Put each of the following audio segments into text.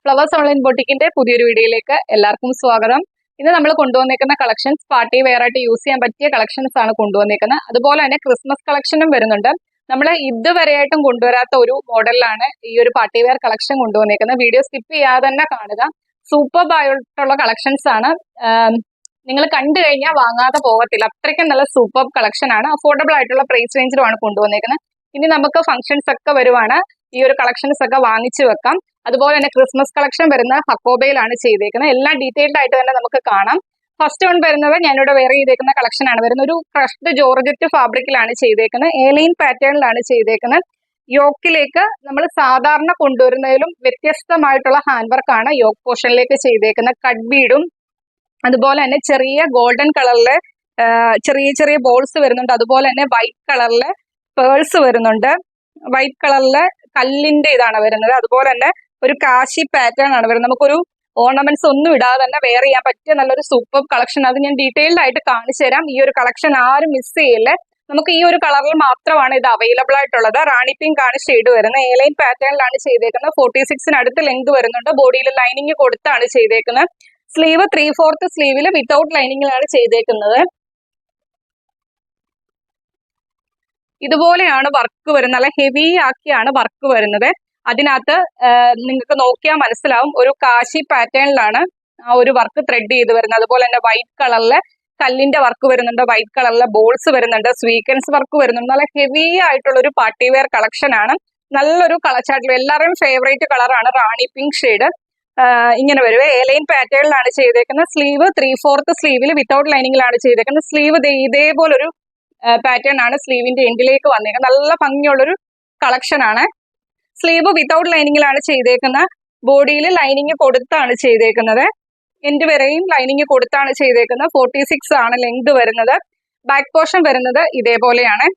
Flowers online ബൊട്ടിക്കിന്റെ പുതിയൊരു വീഡിയോയിലേക്ക് എല്ലാവർക്കും സ്വാഗതം. ഇന്ന് നമ്മൾ കൊണ്ടുവന്നേക്കുന്ന കളക്ഷൻസ് പാർട്ടി വെയർ ആയിട്ട് യൂസ് ചെയ്യാൻ പറ്റിയ കളക്ഷൻസ് ആണ് കൊണ്ടുവന്നേക്കുന്നത്. അതുപോലെ തന്നെ ക്രിസ്മസ് കളക്ഷനും വരുന്നുണ്ട്. നമ്മൾ ഇതുവരെയായിട്ടും കൊണ്ടുവരാത്ത ഒരു മോഡലിലാണ് ഈ ഒരു പാർട്ടി വെയർ കളക്ഷൻ കൊണ്ടുവന്നേക്കുന്നത്. വീഡിയോ സ്കിപ്പ് ചെയ്യാതെ തന്നെ കാണുക. സൂപ്പർ ആയിട്ടുള്ള കളക്ഷൻസ് ആണ്. നിങ്ങൾ കണ്ടു കഴിഞ്ഞാൽ വാങ്ങാതെ പോകത്തില്ല. അത്രയ്ക്കും നല്ല സൂപ്പർ കളക്ഷൻ ആണ്. അഫോർഡബിൾ ആയിട്ടുള്ള പ്രൈസ് റേഞ്ചിലുമാണ് കൊണ്ടുവന്നേക്കുന്നത്. ഇനി നമുക്ക് ഫംഗ്ഷൻസ് ഒക്കെ വരുവാണ്, ഈ ഒരു കളക്ഷൻസ് ഒക്കെ വാങ്ങിച്ചു വെക്കാം. അതുപോലെ തന്നെ ക്രിസ്മസ് കളക്ഷൻ വരുന്ന ഹക്കോബയിലാണ് ചെയ്തേക്കുന്നത്. എല്ലാം ഡീറ്റെയിൽഡ് ആയിട്ട് തന്നെ നമുക്ക് കാണാം. ഫസ്റ്റ് വൺ വരുന്നത് ഞാനിവിടെ വെയർ ചെയ്തേക്കുന്ന കളക്ഷൻ ആണ് വരുന്നത്. ഒരു ക്രഷ്ഡ് ജോർജറ്റ് ഫാബ്രിക്കിലാണ് ചെയ്തേക്കുന്നത്. ഏലൈൻ പാറ്റേണിലാണ് ചെയ്തേക്കുന്നത്. യോക്കിലേക്ക് നമ്മൾ സാധാരണ കൊണ്ടുവരുന്നതിലും വ്യത്യസ്തമായിട്ടുള്ള ഹാൻഡ് വർക്കാണ് യോക്ക് പോർഷനിലേക്ക് ചെയ്തേക്കുന്നത്. കട്ട് ബീഡും അതുപോലെ തന്നെ ചെറിയ ഗോൾഡൻ കളറിലെ ചെറിയ ചെറിയ ബോൾസ് വരുന്നുണ്ട്. അതുപോലെ തന്നെ വൈറ്റ് കളറിലെ പേൾസ് വരുന്നുണ്ട്. വൈറ്റ് കളറിലെ കല്ലിന്റെ ഇതാണ് വരുന്നത്. അതുപോലെ തന്നെ ഒരു കാശി പാറ്റേൺ ആണ് വരുന്നത്. നമുക്കൊരു ഓർണമെന്റ്സ് ഒന്നും ഇടാതെ തന്നെ വെയർ ചെയ്യാൻ പറ്റിയ നല്ലൊരു സൂപ്പർ കളക്ഷൻ. അത് ഞാൻ ഡീറ്റെയിൽഡ് ആയിട്ട് കാണിച്ചു തരാം. ഈ ഒരു കളക്ഷൻ ആരും മിസ് ചെയ്യില്ലേ. നമുക്ക് ഈ ഒരു കളറിൽ മാത്രമാണ് ഇത് അവൈലബിൾ ആയിട്ടുള്ളത്. റാണി പിങ്ക് ആണ് ഷെയ്ഡ് വരുന്നത്. ഏലൈൻ പാറ്റേണിലാണ് ചെയ്തേക്കുന്നത്. 46 അടുത്ത് ലെങ്ത് വരുന്നുണ്ട്. ബോഡിയിൽ ലൈനിങ് കൊടുത്താണ് ചെയ്തേക്കുന്നത്. സ്ലീവ് 3/4 സ്ലീവിൽ വിത്തൗട്ട് ലൈനിങ്ങിലാണ് ചെയ്തേക്കുന്നത്. ഇതുപോലെയാണ് വർക്ക് വരുന്നത്. നല്ല ഹെവി ആക്കിയാണ് വർക്ക് വരുന്നത്. അതിനകത്ത് നിങ്ങൾക്ക് നോക്കിയാൽ മനസ്സിലാവും, ഒരു കാശി പാറ്റേണിലാണ് ആ ഒരു വർക്ക് ത്രെഡ് ചെയ്ത് വരുന്നത്. അതുപോലെ തന്നെ വൈറ്റ് കളറിലെ കല്ലിന്റെ വർക്ക് വരുന്നുണ്ട്. വൈറ്റ് കളറിലെ ബോൾസ് വരുന്നുണ്ട്. സ്വീക്കൻസ് വർക്ക് വരുന്നുണ്ട്. നല്ല ഹെവി ആയിട്ടുള്ള ഒരു പാർട്ടി വെയർ കളക്ഷൻ ആണ്. നല്ലൊരു കളർ ചാർട്ടിൽ എല്ലാവരുടെയും ഫേവറേറ്റ് കളറാണ് റാണി പിങ്ക് ഷെയ്ഡ്. ഇങ്ങനെ വരുവേ ഏലൈൻ പാറ്റേണിലാണ് ചെയ്തേക്കുന്നത്. സ്ലീവ് 3/4 സ്ലീവിൽ വിത്തൗട്ട് ലൈനിങ്ങിലാണ് ചെയ്തേക്കുന്നത്. സ്ലീവ് ഇതേപോലൊരു പാറ്റേൺ ആണ് സ്ലീവിന്റെ എൻഡിലേക്ക് വന്നേക്കുന്നത്. നല്ല ഭംഗിയുള്ളൊരു കളക്ഷൻ ആണ്. സ്ലീവ് വിത്തൗട്ട് ലൈനിങ്ങിലാണ് ചെയ്തേക്കുന്നത്. ബോഡിയിൽ ലൈനിങ് കൊടുത്താണ് ചെയ്തേക്കുന്നത്. എൻഡ് വരെയും ലൈനിങ് കൊടുത്താണ് ചെയ്തേക്കുന്നത്. 46 ആണ് ലെങ്ത് വരുന്നത്. ബാക്ക് പോർഷൻ വരുന്നത് ഇതേപോലെയാണ്.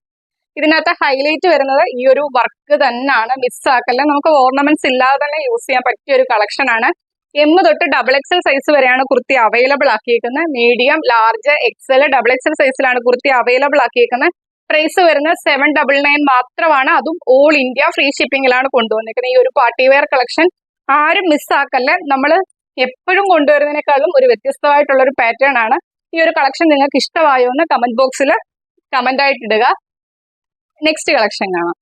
ഇതിനകത്ത് ഹൈലൈറ്റ് വരുന്നത് ഈ ഒരു വർക്ക് തന്നെയാണ്. മിസ്സാക്കല്ല. നമുക്ക് ഓർണമെന്റ്സ് ഇല്ലാതെ തന്നെ യൂസ് ചെയ്യാൻ പറ്റിയ ഒരു കളക്ഷൻ ആണ്. M തൊട്ട് XXL സൈസ് വരെയാണ് കുർത്തി അവൈലബിൾ ആക്കിയേക്കുന്നത്. മീഡിയം, ലാർജ്, XL, XXL സൈസിലാണ് കുർത്തി അവൈലബിൾ ആക്കിയേക്കുന്നത്. പ്രൈസ് വരുന്നത് 799 മാത്രമാണ്. അതും ഓൾ ഇന്ത്യ ഫ്രീ ഷിപ്പിംഗിലാണ് കൊണ്ടുവന്നിരിക്കുന്നത്. ഈ ഒരു പാർട്ടി വെയർ കളക്ഷൻ ആരും മിസ്സാക്കല്ലേ. നമ്മൾ എപ്പോഴും കൊണ്ടുവരുന്നതിനേക്കാളും ഒരു വ്യത്യസ്തമായിട്ടുള്ള ഒരു പാറ്റേൺ ആണ്. ഈ ഒരു കളക്ഷൻ നിങ്ങൾക്ക് ഇഷ്ടമായോ എന്ന് കമന്റ് ബോക്സിൽ കമന്റ് ആയിട്ട് ഇടുക. നെക്സ്റ്റ് കളക്ഷൻ കാണാം.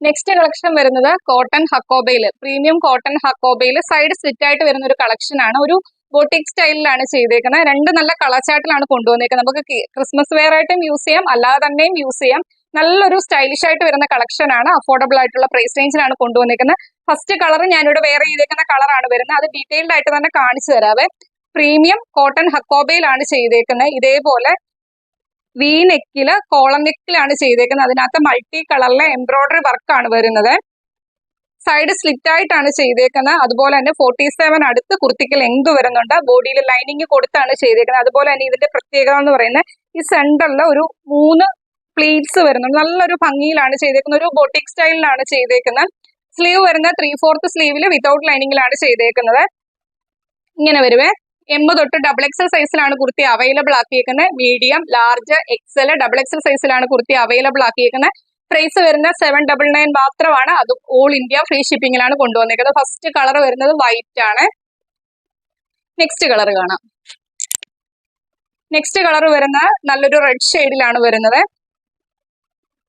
നെക്സ്റ്റ് കളക്ഷൻ വരുന്നത് കോട്ടൺ ഹക്കോബയിൽ, പ്രീമിയം കോട്ടൺ ഹക്കോബയിൽ സൈഡ് സ്ലിറ്റ് ആയിട്ട് വരുന്ന ഒരു കളക്ഷൻ ആണ്. ഒരു ബോട്ടിക് സ്റ്റൈലിലാണ് ചെയ്തേക്കുന്നത്. രണ്ട് നല്ല കളർ ചാർട്ടിലാണ് കൊണ്ടുവന്നേക്കുന്നത്. നമുക്ക് ക്രിസ്മസ് വെയർ ആയിട്ടും യൂസ് ചെയ്യാം, അല്ലാതെ തന്നെയും യൂസ് ചെയ്യാം. നല്ലൊരു സ്റ്റൈലിഷ് ആയിട്ട് വരുന്ന കളക്ഷൻ ആണ്. അഫോർഡബിൾ ആയിട്ടുള്ള പ്രൈസ് റേഞ്ചിലാണ് കൊണ്ടുവന്നേക്കുന്നത്. ഫസ്റ്റ് കളർ ഞാനിവിടെ വെയർ ചെയ്തേക്കുന്ന കളറാണ് വരുന്നത്. അത് ഡീറ്റെയിൽഡ് ആയിട്ട് തന്നെ കാണിച്ചു തരാവേ. പ്രീമിയം കോട്ടൺ ഹക്കോബയിലാണ് ചെയ്തേക്കുന്നത്. ഇതേപോലെ വി നെക്കില് കോളം നെക്കിലാണ് ചെയ്തേക്കുന്നത്. അതിനകത്ത് മൾട്ടി കളറിലെ എംബ്രോയിഡറി വർക്കാണ് വരുന്നത്. സൈഡ് സ്ലിറ്റ് ആയിട്ടാണ് ചെയ്തേക്കുന്നത്. അതുപോലെ തന്നെ 47 അടുത്ത് കുർത്തിക്ക് ലെങ്ത് വരുന്നുണ്ട്. ബോഡിയിൽ ലൈനിങ് കൊടുത്താണ് ചെയ്തേക്കുന്നത്. അതുപോലെ തന്നെ ഇതിന്റെ പ്രത്യേകത എന്ന് പറയുന്നത് ഈ സെന്ററിൽ ഒരു 3 പ്ലീറ്റ്സ് വരുന്നുണ്ട്. നല്ലൊരു ഭംഗിയിലാണ് ചെയ്തേക്കുന്നത്. ഒരു ബൊട്ടിക് സ്റ്റൈലിലാണ് ചെയ്തേക്കുന്നത്. സ്ലീവ് വരുന്നത് 3/4 സ്ലീവിൽ വിത്തൗട്ട് ലൈനിങ്ങിലാണ് ചെയ്തേക്കുന്നത്. ഇങ്ങനെ വരുവേ. M തൊട്ട് XXL സൈസിലാണ് കുർത്തി അവൈലബിൾ ആക്കിയേക്കുന്നത്. മീഡിയം, ലാർജ്, XL, XXL സൈസിലാണ് കുർത്തി അവൈലബിൾ ആക്കിയേക്കുന്നത്. പ്രൈസ് വരുന്നത് 799 മാത്രമാണ്. അതും ഓൾ ഇന്ത്യ ഫ്രീ ഷിപ്പിംഗിലാണ് കൊണ്ടുവന്നേക്കുന്നത്. ഫസ്റ്റ് കളർ വരുന്നത് വൈറ്റ് ആണ്. നെക്സ്റ്റ് കളർ കാണാം. നെക്സ്റ്റ് കളർ വരുന്നത് നല്ലൊരു റെഡ് ഷെയ്ഡിലാണ് വരുന്നത്.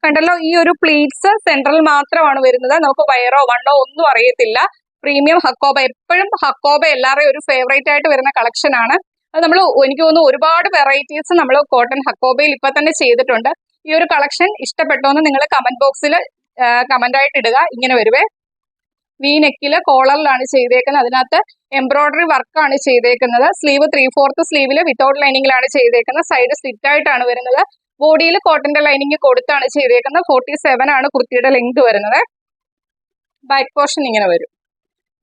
കണ്ടല്ലോ, ഈ ഒരു പ്ലീറ്റ്സ് സെൻട്രൽ മാത്രമാണ് വരുന്നത്. നമുക്ക് വയറോ വണ്ണോ ഒന്നും അറിയത്തില്ല. പ്രീമിയം ഹക്കോബ, എപ്പോഴും ഹക്കോബ എല്ലാവരുടെയും ഒരു ഫേവറേറ്റ് ആയിട്ട് വരുന്ന കളക്ഷൻ ആണ്. അത് നമ്മൾ എനിക്ക് തോന്നുന്നു ഒരുപാട് വെറൈറ്റീസ് നമ്മൾ കോട്ടൺ ഹക്കോബയിൽ ഇപ്പൊ തന്നെ ചെയ്തിട്ടുണ്ട്. ഈ ഒരു കളക്ഷൻ ഇഷ്ടപ്പെട്ടോ എന്ന് നിങ്ങൾ കമന്റ് ബോക്സിൽ കമന്റ് ആയിട്ട് ഇടുക. ഇങ്ങനെ വരുവേ. വി നെക്കില് കോളറിലാണ് ചെയ്തേക്കുന്നത്. അതിനകത്ത് എംബ്രോയിഡറി വർക്കാണ് ചെയ്തേക്കുന്നത്. സ്ലീവ് 3/4 സ്ലീവിൽ വിത്തൗട്ട് ലൈനിങ്ങിലാണ് ചെയ്തേക്കുന്നത്. സൈഡ് സ്ലിറ്റ് ആയിട്ടാണ് വരുന്നത്. ബോഡിയിൽ കോട്ടന്റെ ലൈനിങ് കൊടുത്താണ് ചെയ്തേക്കുന്നത്. 47 ആണ് കുർത്തിയുടെ ലെങ്ത് വരുന്നത്. ബാക്ക് പോർഷൻ ഇങ്ങനെ വരും.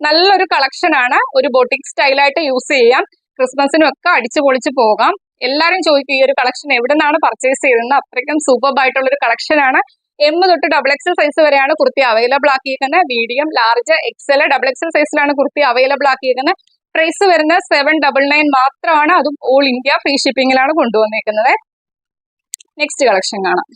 നല്ലൊരു കളക്ഷൻ ആണ്. ഒരു ബൊട്ടിക് സ്റ്റൈലായിട്ട് യൂസ് ചെയ്യാം. ക്രിസ്മസിനും ഒക്കെ അടിച്ചു പൊളിച്ച് പോകാം. എല്ലാവരും ചോദിക്കും ഈ ഒരു കളക്ഷൻ എവിടെ നിന്നാണ് പർച്ചേസ് ചെയ്തതെന്ന്. അത്രയ്ക്കും സൂപ്പർ ആയിട്ടുള്ള ഒരു കളക്ഷൻ ആണ്. M തൊട്ട് XXL സൈസ് വരെയാണ് കുർത്തി അവൈലബിൾ ആക്കിയിരിക്കുന്നത്. മീഡിയം, ലാർജ്, XL, XXL സൈസിലാണ് കുർത്തി അവൈലബിൾ ആക്കിയിരിക്കുന്നത്. പ്രൈസ് വരുന്നത് 799 മാത്രമാണ്. അതും ഓൾ ഇന്ത്യ ഫ്രീ ഷിപ്പിംഗിലാണ് കൊണ്ടുവന്നേക്കുന്നത്. നെക്സ്റ്റ് കളക്ഷൻ കാണാം.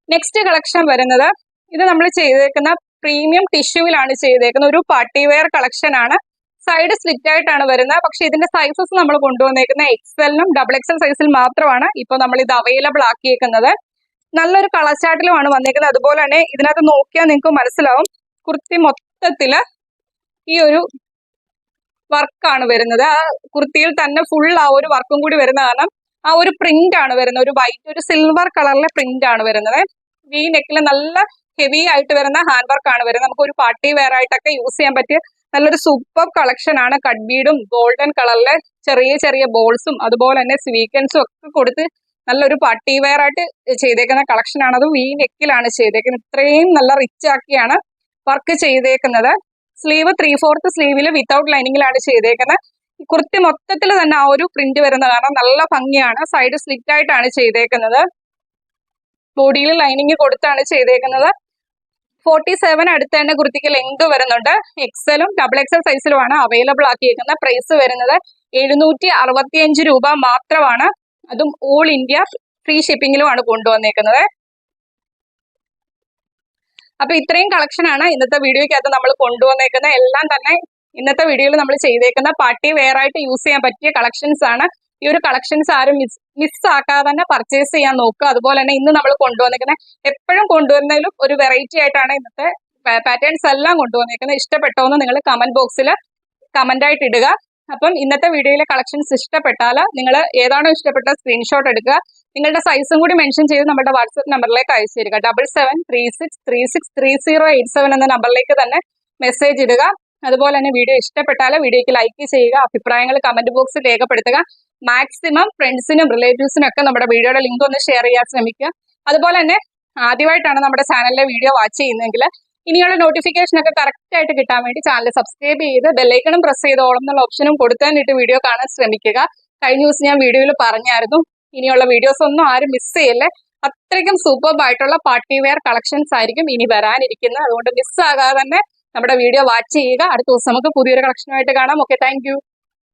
നെക്സ്റ്റ് കളക്ഷൻ വരുന്നത് ഇത് നമ്മൾ ചെയ്തേക്കുന്ന പ്രീമിയം ടിഷ്യൂവിലാണ് ചെയ്തേക്കുന്നത്. ഒരു പാർട്ടി വെയർ കളക്ഷൻ ആണ്. സൈഡ് സ്ലിറ്റ് ആയിട്ടാണ് വരുന്നത്. പക്ഷെ ഇതിന്റെ സൈസസ് നമ്മൾ കൊണ്ടുവന്നേക്കുന്നത് എക്സലിനും XXL സൈസിൽ മാത്രമാണ് ഇപ്പൊ നമ്മൾ ഇത് അവൈലബിൾ ആക്കിയേക്കുന്നത്. നല്ലൊരു കളർ ചാർട്ടിലുമാണ് വന്നേക്കുന്നത്. അതുപോലെ തന്നെ ഇതിനകത്ത് നോക്കിയാൽ നിങ്ങൾക്ക് മനസ്സിലാവും കുർത്തി മൊത്തത്തില് ഈ ഒരു വർക്കാണ് വരുന്നത്. ആ കുർത്തിയിൽ തന്നെ ഫുൾ ആ ഒരു വർക്കും കൂടി വരുന്ന കാരണം ആ ഒരു പ്രിന്റ് ആണ് വരുന്നത്. ഒരു വൈറ്റ് ഒരു സിൽവർ കളറിലെ പ്രിന്റ് ആണ് വരുന്നത്. വി നെക്കിൽ നല്ല ഹെവി ആയിട്ട് വരുന്ന ഹാൻഡ് വർക്ക് ആണ് വരുന്നത്. നമുക്ക് ഒരു പാർട്ടി വെയർ ആയിട്ടൊക്കെ യൂസ് ചെയ്യാൻ പറ്റിയ നല്ലൊരു സൂപ്പർ കളക്ഷൻ ആണ്. കട്ട് ബീഡും ഗോൾഡൻ കളറിലെ ചെറിയ ചെറിയ ബോൾസും അതുപോലെ തന്നെ സ്വീക്കൻസും ഒക്കെ കൊടുത്ത് നല്ലൊരു പാർട്ടി വെയർ ആയിട്ട് ചെയ്തേക്കുന്ന കളക്ഷൻ ആണ്. അത് വി നെക്കിലാണ് ചെയ്തേക്കുന്നത്. ഇത്രയും നല്ല റിച്ച് ആക്കിയാണ് വർക്ക് ചെയ്തേക്കുന്നത്. സ്ലീവ് 3/4 സ്ലീവില് വിത്തൗട്ട് ലൈനിങ്ങിലാണ് ചെയ്തേക്കുന്നത്. കുർത്തി മൊത്തത്തിൽ തന്നെ ആ ഒരു പ്രിന്റ് വരുന്ന കാരണം നല്ല ഭംഗിയാണ്. സൈഡ് സ്ലിറ്റ് ആയിട്ടാണ് ചെയ്തേക്കുന്നത്. ബോഡിയിൽ ലൈനിങ് കൊടുത്താണ് ചെയ്തേക്കുന്നത്. 47 അടുത്ത് തന്നെ കുർത്തിക്ക് ലെങ്ത് വരുന്നുണ്ട്. എക്സലും XXL സൈസിലുമാണ് അവൈലബിൾ ആക്കിയേക്കുന്നത്. പ്രൈസ് വരുന്നത് 765 രൂപ മാത്രമാണ്. അതും ഓൾ ഇന്ത്യ ഫ്രീ ഷിപ്പിംഗിലുമാണ് കൊണ്ടുവന്നേക്കുന്നത്. അപ്പൊ ഇത്രയും കളക്ഷൻ ആണ് ഇന്നത്തെ വീഡിയോയ്ക്കകത്ത് നമ്മൾ കൊണ്ടുവന്നേക്കുന്നത്. എല്ലാം തന്നെ ഇന്നത്തെ വീഡിയോയിൽ നമ്മൾ ചെയ്തേക്കുന്ന പാർട്ടി വെയർ ആയിട്ട് യൂസ് ചെയ്യാൻ പറ്റിയ കളക്ഷൻസ് ആണ്. ഈ ഒരു കളക്ഷൻസ് ആരും മിസ് ആക്കാതെ തന്നെ പർച്ചേസ് ചെയ്യാൻ നോക്കുക. അതുപോലെ തന്നെ ഇന്ന് നമ്മൾ കൊണ്ടുവന്നേക്കുന്നത് എപ്പോഴും കൊണ്ടുവരുന്നതിലും ഒരു വെറൈറ്റി ആയിട്ടാണ് ഇന്നത്തെ പാറ്റേൺസ് എല്ലാം കൊണ്ടുവന്നേക്കുന്നത്. ഇഷ്ടപ്പെട്ടോ എന്ന് നിങ്ങൾ കമന്റ് ബോക്സിൽ കമന്റ് ആയിട്ട് ഇടുക. അപ്പം ഇന്നത്തെ വീഡിയോയിലെ കളക്ഷൻസ് ഇഷ്ടപ്പെട്ടാൽ നിങ്ങൾ ഏതാണോ ഇഷ്ടപ്പെട്ട സ്ക്രീൻഷോട്ട് എടുക്കുക. നിങ്ങളുടെ സൈസും കൂടി മെൻഷൻ ചെയ്ത് നമ്മുടെ വാട്സ്ആപ്പ് നമ്പറിലേക്ക് അയച്ചു തരിക. 7736363087 എന്ന നമ്പറിലേക്ക് തന്നെ മെസ്സേജ് ഇടുക. അതുപോലെ തന്നെ വീഡിയോ ഇഷ്ടപ്പെട്ടാൽ വീഡിയോയ്ക്ക് ലൈക്ക് ചെയ്യുക. അഭിപ്രായങ്ങൾ കമന്റ് ബോക്സിൽ രേഖപ്പെടുത്തുക. മാക്സിമം ഫ്രണ്ട്സിനും റിലേറ്റീവ്സിനും ഒക്കെ നമ്മുടെ വീഡിയോയുടെ ലിങ്ക് ഒന്ന് ഷെയർ ചെയ്യാൻ ശ്രമിക്കുക. അതുപോലെ തന്നെ ആദ്യമായിട്ടാണ് നമ്മുടെ ചാനലിലെ വീഡിയോ വാച്ച് ചെയ്യുന്നതെങ്കിൽ ഇനിയുള്ള നോട്ടിഫിക്കേഷൻ ഒക്കെ കറക്റ്റ് ആയിട്ട് കിട്ടാൻ വേണ്ടി ചാനൽ സബ്സ്ക്രൈബ് ചെയ്ത് ബെല്ലൈക്കണും പ്രസ് ചെയ്ത് ഓളം എന്നുള്ള ഓപ്ഷനും കൊടുത്താനിട്ട് വീഡിയോ കാണാൻ ശ്രമിക്കുക. കഴിഞ്ഞ ദിവസം ഞാൻ വീഡിയോയിൽ പറഞ്ഞായിരുന്നു ഇനിയുള്ള വീഡിയോസ് ഒന്നും ആരും മിസ് ചെയ്യല്ലേ. അത്രയ്ക്കും സൂപ്പർബ് ആയിട്ടുള്ള പാർട്ടി വെയർ കളക്ഷൻസ് ആയിരിക്കും ഇനി വരാനിരിക്കുന്നത്. അതുകൊണ്ട് മിസ് ആകാതെ തന്നെ നമ്മുടെ വീഡിയോ വാച്ച് ചെയ്യുക. അടുത്ത ദിവസം നമുക്ക് പുതിയൊരു കളക്ഷനുമായിട്ട് കാണാം. Okay, thank